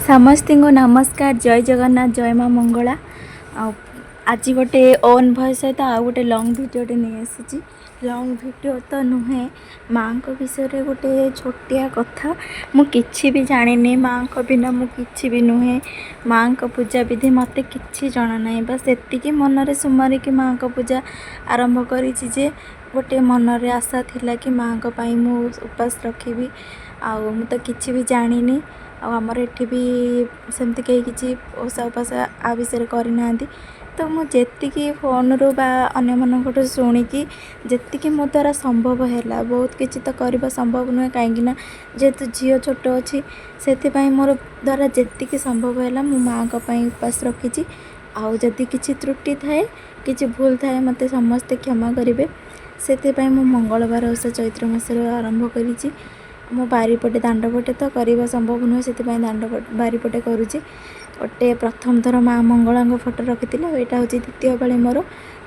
समस्त को नमस्कार। जय जगन्नाथ, जय माँ मंगला। आज गोटे ओन भॉइस सहित आ गोटे लॉन्ग वीडियोटे नहीं आसी। लॉन्ग वीडियो तो नुहे, माँ को विषय गोटे छोटिया कथा। मु किछि भी जानी, माँ को बिना मु किछि भी नुहे। माँ को पूजा विधि मते किछि जना नहीं, बस एतिकी मनरे सुमारी कि माँ को पूजा आरंभ करी जे गोटे मनरे आशा थिला कि माँ को पाई मु उपास रखी। आउ मु तो किछि भी जानी। आमर एठी भी सेमती कहीं किसी ओषा उपास आ विषय करना। तो मुझे फोन रू बा अन्य मानक शुणिकी जी मो द्वारा संभव है, बहुत किसी तो करने संभव नुहे कहीं जेहेतु झील छोट अच्छी से मोर द्वारा जी संभव है मो माँ को उपास रखी। आदि किसी त्रुटि थाए कि भूल थाए मत समस्ते क्षमा करेंगे। से मो मंगलवार ओषा चैत्र मासर आरंभ करी। मो बारीपटे दांडपटे तो करवा संभव नुहे, से दांड बारीपटे करुँची। गोटे प्रथम थर माँ मंगला फोटो रखी। यहाँ हूँ द्वितीय पाली मोर।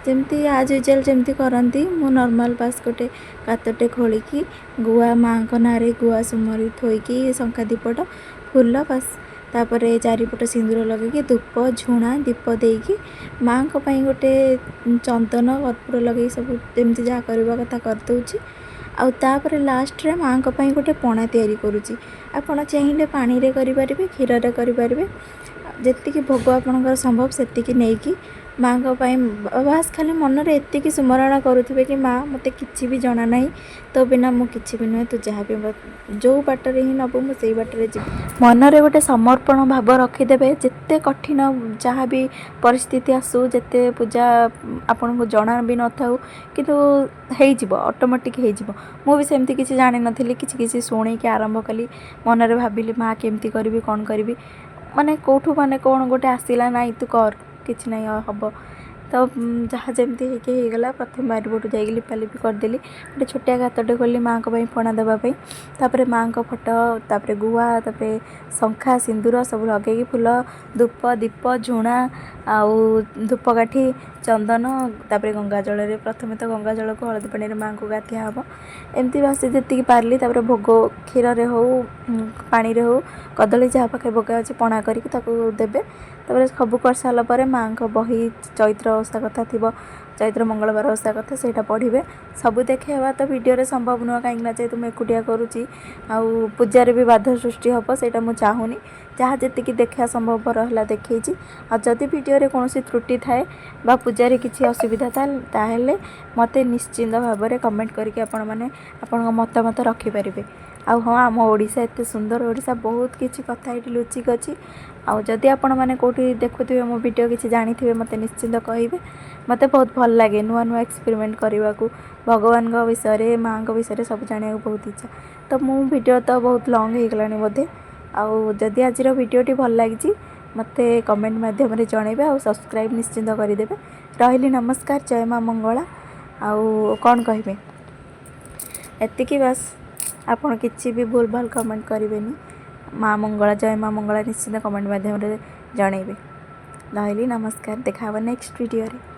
जमती आज यूजुअल जमती करती मु नॉर्मल पास गोटे कातटे खोलिकी गुआ माँ ना गुआ सुमरी थोईकी शंखा दीपट फूल पास तापर चारिपट सिंदूर लगे धूप झुणा दीप देकी माँ को गोटे चंदन कर्पूर लगे सब जमी जहाँ करवा कथा करदे। आउे लास्ट रे माँ को गोटे पणा तैयारी करुँची। आपण चाहिए पानी रे करें, क्षीर रे करें, जी भोग आपणकर संभव से नहीं माँ को बास खाली मन रे एति सुमरण करुवे कि माँ मत कि भी जना ना, तो बिना मु कि भी नुहे, तू जहाँ भी जो बाटर ही नबू मुझे बाटर जी मन रे गोटे समर्पण भाव रखीदे। जिते कठिन जहाँ भी परिस्थिति आसू, जिते पूजा आपन को जना भी न था कि ऑटोमेटिक हो भी सेमती किसी जानी नी कि शुणी कि आरंभ कली मन रे भाविली माँ केमती करी कौन करी माने कौठू माने कौन गोटे आसला ना तू कर किसी ना हम तो जहाँ जमती होगला। प्रथम बारीपटू जा लिपालिपि करदेली। गोटे छोटिया गातटे खोली माँ को पणा देवाई। तापर माँ को फोटो तापर गुआ तापर शंखा सिंदूर सब लगे फूल धूप दीप झुणा आउ धूपकाठी चंदन तापर गंगा जल प्रथम तो गंगा जल को हलदी पानी माँ को गाधिया हम। एमती बस जी पार्ली तापर भोग क्षीर हो पानी रे हो कदली जहाँ पाखे भोग अच्छे पणा करके देवे। तापर सब कर सारापर माँ को बही चैत्र ओषा कथा थी, चैत्र मंगलवार ओषा कथा से पढ़े सबू देखेवा तो वीडियो संभव नुह कहीं जेहतु मुझे एकुटिया करुँची। आउ पूजार भी बाधा सृष्टि हम से मुझे चाहूनी। जहाँ जी देखा संभव रहा देखी। आदि वीडियो कौन त्रुटि थाए बा पूजार किसी असुविधा ताहेले मते निश्चिंत भाव में कमेंट करके आपण मैंने आपण मतामत रखिपारे। हाँ आम ओडिशा एत सुंदर, ओडिशा बहुत किसी कथा ये लुचिक अच्छी। आदि आपण मैंने कौटी देखुए मो वीडियो किसी जानी थे मत निश्चिंत कहे। मत बहुत भल लगे नुआ नुआ एक्सपेरिमेंट करने को, भगवान विषय माँ विषय सब जाना बहुत इच्छा। तो मो वीडियो तो बहुत लॉन्ग हो गलानी बोधे। आदि आज वीडियोटी भल लगी मत कमेंट मध्यम जनइबे और सब्सक्राइब निश्चिंत करदे। रही नमस्कार, जय माँ मंगला। आउ कौन कहे एतिकी बस, आपन किसी भी भूल भाल कमेंट करेंगे। माँ मंगला जय माँ मंगला निश्चिंत कमेंट मध्यम जनइबे। रही नमस्कार, देखा नेक्स्ट वीडियो रे।